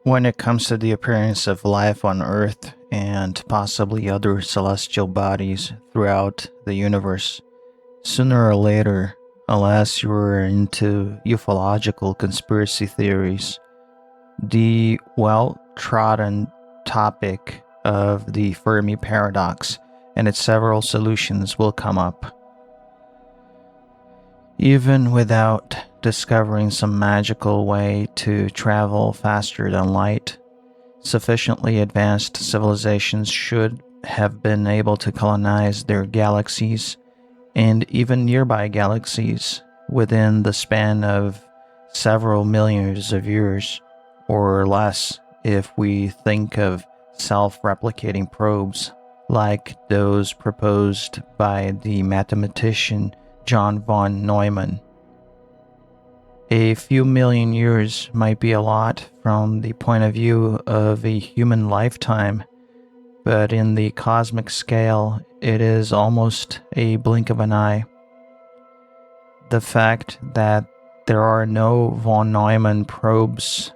When it comes to the appearance of life on Earth and possibly other celestial bodies throughout the universe, sooner or later, unless you're into ufological conspiracy theories, the well trodden topic of the Fermi paradox and its several solutions will come up. Even without discovering some magical way to travel faster than light, sufficiently advanced civilizations should have been able to colonize their galaxies and even nearby galaxies within the span of several millions of years, or less if we think of self-replicating probes like those proposed by the mathematician John von Neumann. A few million years might be a lot from the point of view of a human lifetime, but in the cosmic scale, it is almost a blink of an eye. The fact that there are no von Neumann probes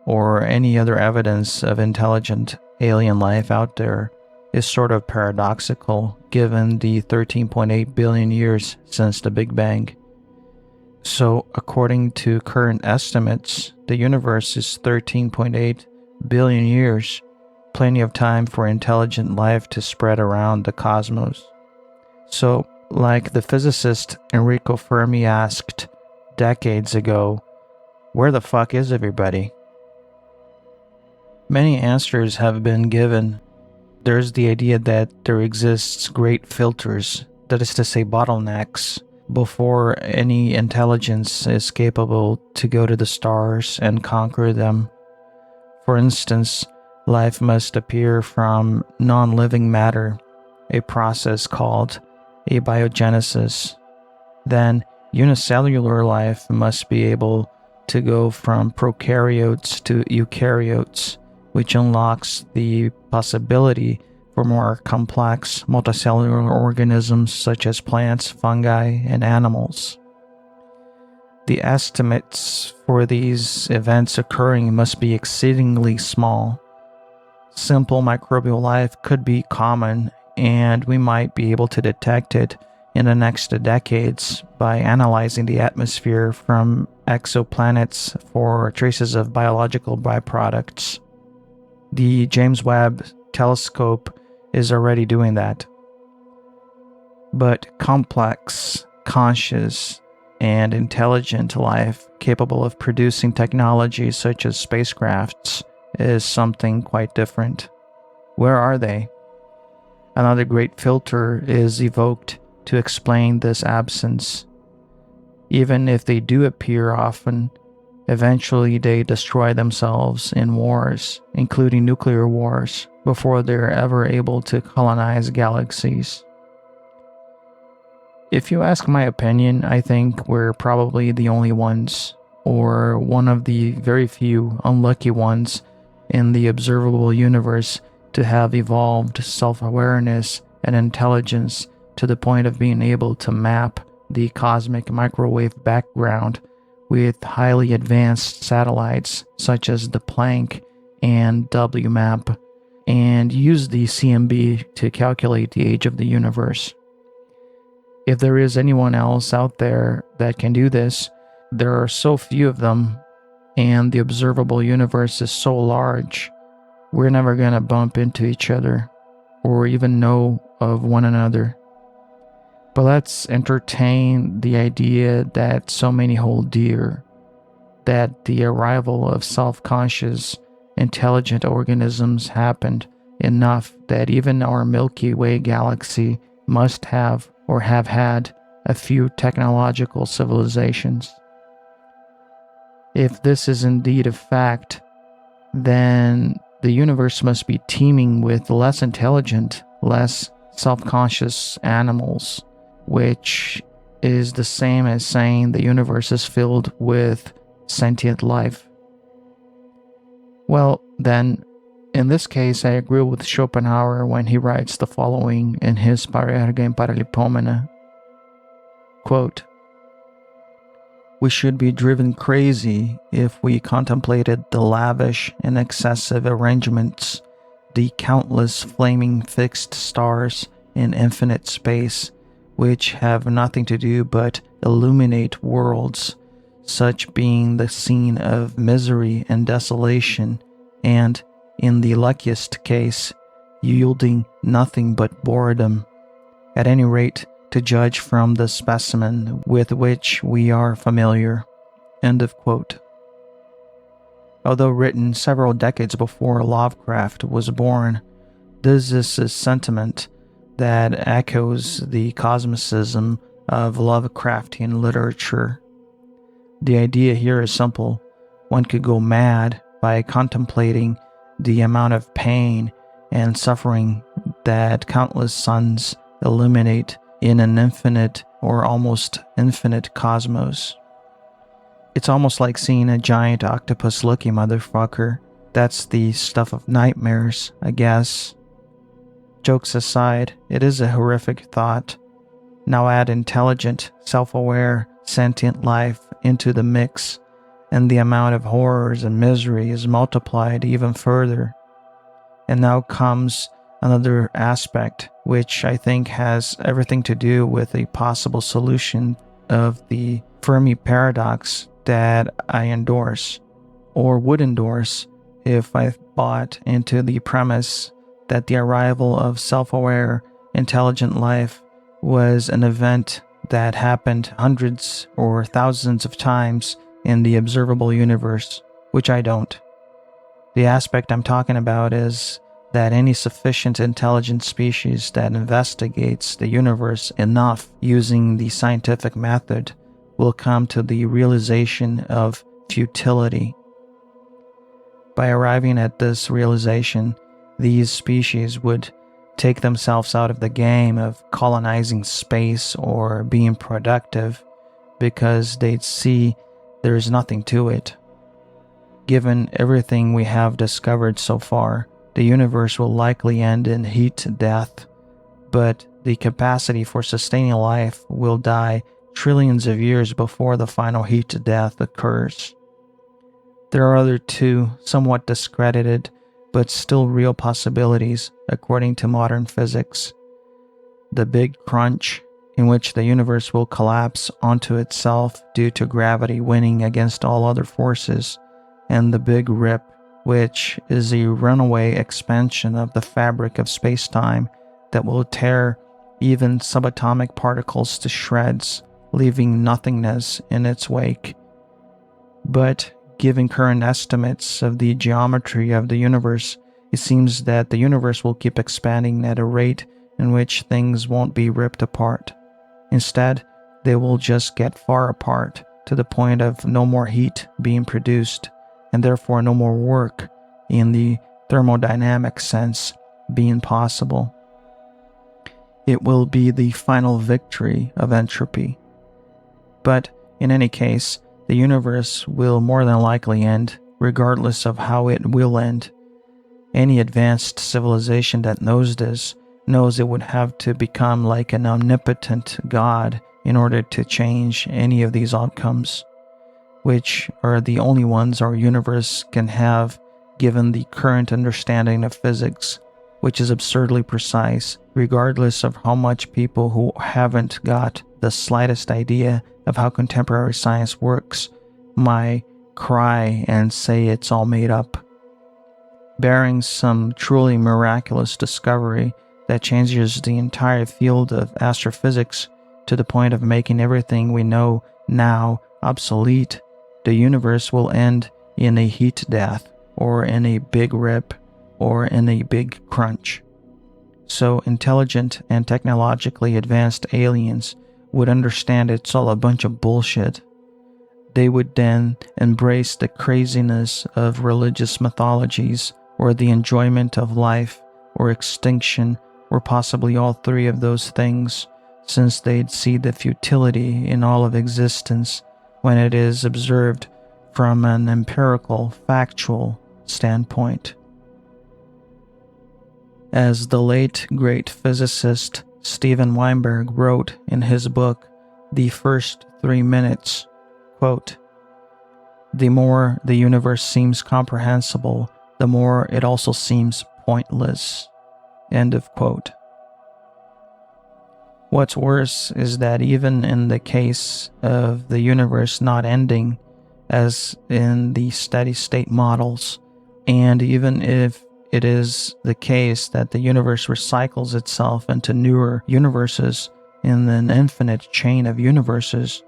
or any other evidence of intelligent alien life out there is sort of paradoxical given the 13.8 billion years since the Big Bang. So, according to current estimates, the universe is 13.8 billion years, plenty of time for intelligent life to spread around the cosmos. So, like the physicist Enrico Fermi asked decades ago, where the fuck is everybody? Many answers have been given. There's the idea that there exists great filters, that is to say bottlenecks, before any intelligence is capable to go to the stars and conquer them. For instance, life must appear from non-living matter, a process called abiogenesis. Then, unicellular life must be able to go from prokaryotes to eukaryotes, which unlocks the possibility for more complex multicellular organisms such as plants, fungi, and animals. The estimates for these events occurring must be exceedingly small. Simple microbial life could be common, and we might be able to detect it in the next decades by analyzing the atmosphere from exoplanets for traces of biological byproducts. The James Webb Telescope is already doing that. But complex, conscious, and intelligent life capable of producing technologies such as spacecrafts is something quite different. Where are they? Another great filter is evoked to explain this absence. Even if they do appear often, eventually they destroy themselves in wars, including nuclear wars, before they're ever able to colonize galaxies. If you ask my opinion, I think we're probably the only ones, or one of the very few unlucky ones in the observable universe to have evolved self-awareness and intelligence to the point of being able to map the cosmic microwave background with highly advanced satellites such as the Planck and WMAP, and use the CMB to calculate the age of the universe. If there is anyone else out there that can do this, there are so few of them, and the observable universe is so large, we're never going to bump into each other, or even know of one another. But let's entertain the idea that so many hold dear, that the arrival of self-conscious, intelligent organisms happened enough that even our Milky Way galaxy must have or have had a few technological civilizations. If this is indeed a fact, then the universe must be teeming with less intelligent, less self-conscious animals, which is the same as saying the universe is filled with sentient life. Well, then, in this case, I agree with Schopenhauer when he writes the following in his Parerga in Paralipomena. Quote, We should be driven crazy if we contemplated the lavish and excessive arrangements, the countless flaming fixed stars in infinite space, which have nothing to do but illuminate worlds, such being the scene of misery and desolation, and, in the luckiest case, yielding nothing but boredom, at any rate, to judge from the specimen with which we are familiar. End of quote. Although written several decades before Lovecraft was born, this is a sentiment that echoes the cosmicism of Lovecraftian literature. The idea here is simple. One could go mad by contemplating the amount of pain and suffering that countless suns illuminate in an infinite or almost infinite cosmos. It's almost like seeing a giant octopus-looking motherfucker. That's the stuff of nightmares, I guess. Jokes aside, it is a horrific thought. Now add intelligent, self-aware, sentient life into the mix, and the amount of horrors and misery is multiplied even further. And now comes another aspect, which I think has everything to do with a possible solution of the Fermi paradox that I endorse, or would endorse if I bought into the premise that the arrival of self-aware, intelligent life was an event that happened hundreds or thousands of times in the observable universe, which I don't. The aspect I'm talking about is that any sufficient intelligent species that investigates the universe enough using the scientific method will come to the realization of futility. By arriving at this realization, these species would take themselves out of the game of colonizing space or being productive because they'd see there's nothing to it. Given everything we have discovered so far, the universe will likely end in heat death, but the capacity for sustaining life will die trillions of years before the final heat death occurs. There are other two somewhat discredited but still real possibilities according to modern physics. The Big Crunch, in which the universe will collapse onto itself due to gravity winning against all other forces, and the Big Rip, which is a runaway expansion of the fabric of space-time that will tear even subatomic particles to shreds, leaving nothingness in its wake. But given current estimates of the geometry of the universe, it seems that the universe will keep expanding at a rate in which things won't be ripped apart. Instead, they will just get far apart to the point of no more heat being produced, and therefore no more work in the thermodynamic sense being possible. It will be the final victory of entropy. But in any case, the universe will more than likely end, regardless of how it will end. Any advanced civilization that knows this knows it would have to become like an omnipotent god in order to change any of these outcomes, which are the only ones our universe can have given the current understanding of physics, which is absurdly precise, regardless of how much people who haven't got the slightest idea of how contemporary science works might cry and say it's all made up. Barring some truly miraculous discovery that changes the entire field of astrophysics to the point of making everything we know now obsolete, the universe will end in a heat death, or in a big rip, or in a big crunch. So intelligent and technologically advanced aliens would understand it's all a bunch of bullshit. They would then embrace the craziness of religious mythologies, or the enjoyment of life, or extinction, or possibly all three of those things, since they'd see the futility in all of existence when it is observed from an empirical, factual standpoint. As the late great physicist Steven Weinberg wrote in his book, The First 3 Minutes, Quote, "The more the universe seems comprehensible, the more it also seems pointless." End of quote. What's worse is that even in the case of the universe not ending, as in the steady state models, and even if it is the case that the universe recycles itself into newer universes in an infinite chain of universes,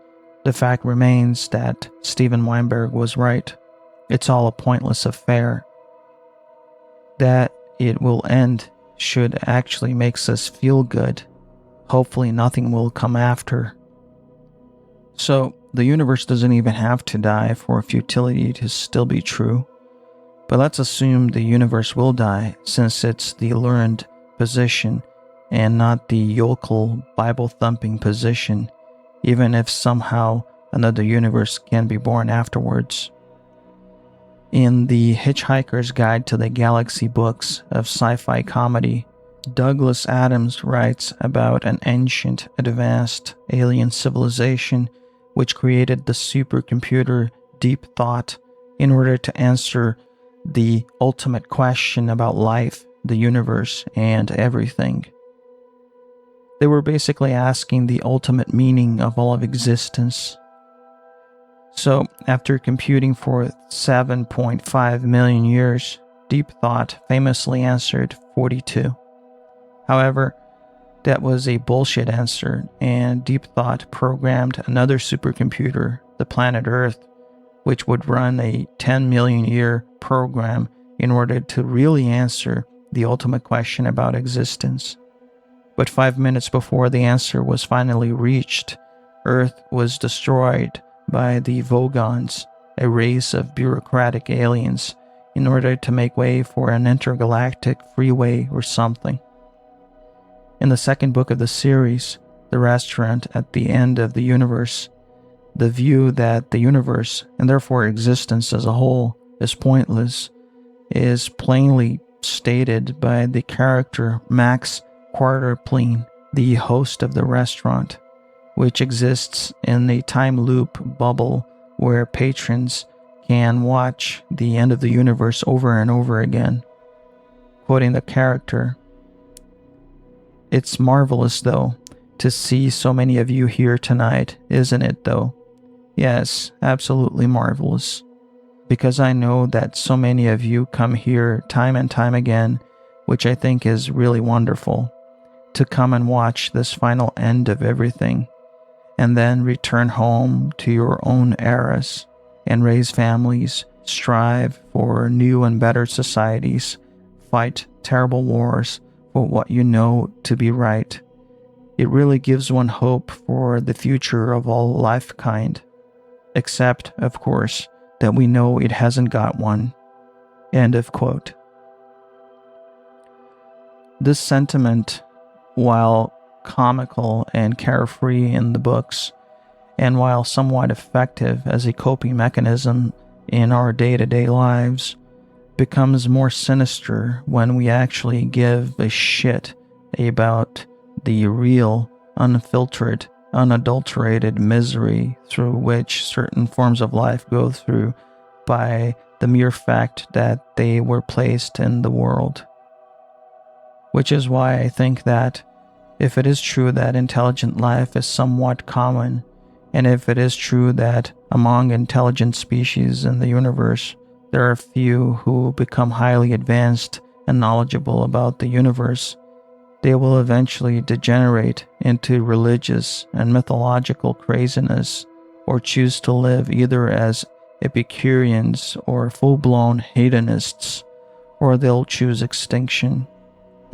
the fact remains that Steven Weinberg was right. It's all a pointless affair. That it will end should actually makes us feel good. Hopefully nothing will come after. So, the universe doesn't even have to die for futility to still be true. But let's assume the universe will die, since it's the learned position and not the yokel Bible-thumping position, even if somehow another universe can be born afterwards. In the Hitchhiker's Guide to the Galaxy books of sci-fi comedy, Douglas Adams writes about an ancient, advanced alien civilization which created the supercomputer Deep Thought in order to answer the ultimate question about life, the universe, and everything. They were basically asking the ultimate meaning of all of existence. So, after computing for 7.5 million years, Deep Thought famously answered 42. However, that was a bullshit answer, and Deep Thought programmed another supercomputer, the planet Earth, which would run a 10 million year program in order to really answer the ultimate question about existence. But 5 minutes before the answer was finally reached, Earth was destroyed by the Vogons, a race of bureaucratic aliens, in order to make way for an intergalactic freeway or something. In the second book of the series, The Restaurant at the End of the Universe, the view that the universe, and therefore existence as a whole, is pointless, is plainly stated by the character Max Quarterplein, the host of the restaurant, which exists in a time loop bubble where patrons can watch the end of the universe over and over again. Quoting the character, "It's marvelous, though, to see so many of you here tonight, isn't it, though? Yes, absolutely marvelous. Because I know that so many of you come here time and time again, which I think is really wonderful, to come and watch this final end of everything, and then return home to your own eras, and raise families, strive for new and better societies, fight terrible wars for what you know to be right. It really gives one hope for the future of all life kind. Except, of course, that we know it hasn't got one." End of quote. This sentiment, while comical and carefree in the books, and while somewhat effective as a coping mechanism in our day-to-day lives, becomes more sinister when we actually give a shit about the real, unfiltered, unadulterated misery through which certain forms of life go through by the mere fact that they were placed in the world. Which is why I think that if it is true that intelligent life is somewhat common, and if it is true that among intelligent species in the universe, there are few who become highly advanced and knowledgeable about the universe, they will eventually degenerate into religious and mythological craziness, or choose to live either as Epicureans or full-blown hedonists, or they'll choose extinction.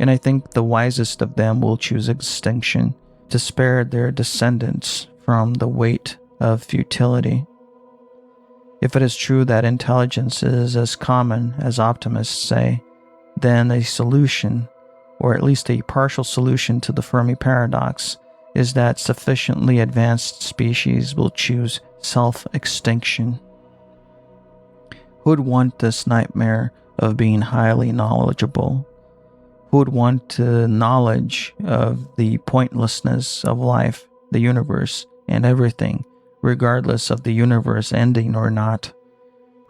And I think the wisest of them will choose extinction to spare their descendants from the weight of futility. If it is true that intelligence is as common as optimists say, then a solution, or at least a partial solution to the Fermi paradox, is that sufficiently advanced species will choose self-extinction. Who'd want this nightmare of being highly knowledgeable? Who'd want knowledge of the pointlessness of life, the universe, and everything, regardless of the universe ending or not.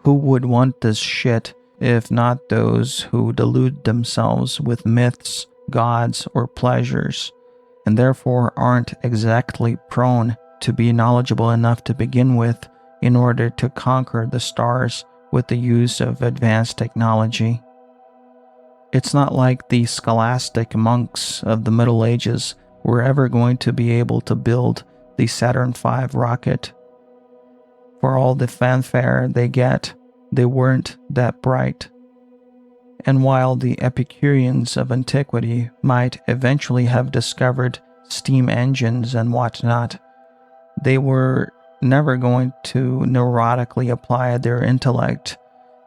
Who would want this shit if not those who delude themselves with myths, gods, or pleasures, and therefore aren't exactly prone to be knowledgeable enough to begin with in order to conquer the stars with the use of advanced technology? It's not like the scholastic monks of the Middle Ages were ever going to be able to build the Saturn V rocket. For all the fanfare they get, they weren't that bright. And while the Epicureans of antiquity might eventually have discovered steam engines and whatnot, they were never going to neurotically apply their intellect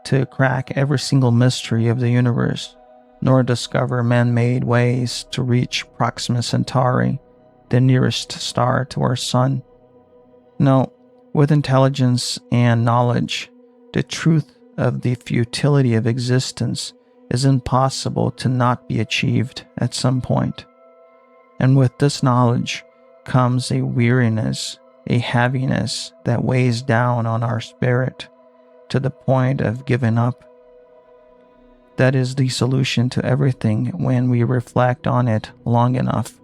to crack every single mystery of the universe, nor discover man-made ways to reach Proxima Centauri, the nearest star to our sun. No, with intelligence and knowledge, the truth of the futility of existence is impossible to not be achieved at some point. And with this knowledge comes a weariness, a heaviness that weighs down on our spirit to the point of giving up. That is the solution to everything when we reflect on it long enough.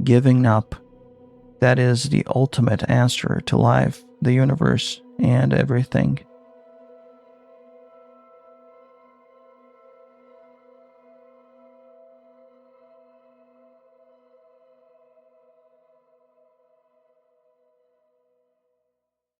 Giving up. That is the ultimate answer to life, the universe, and everything.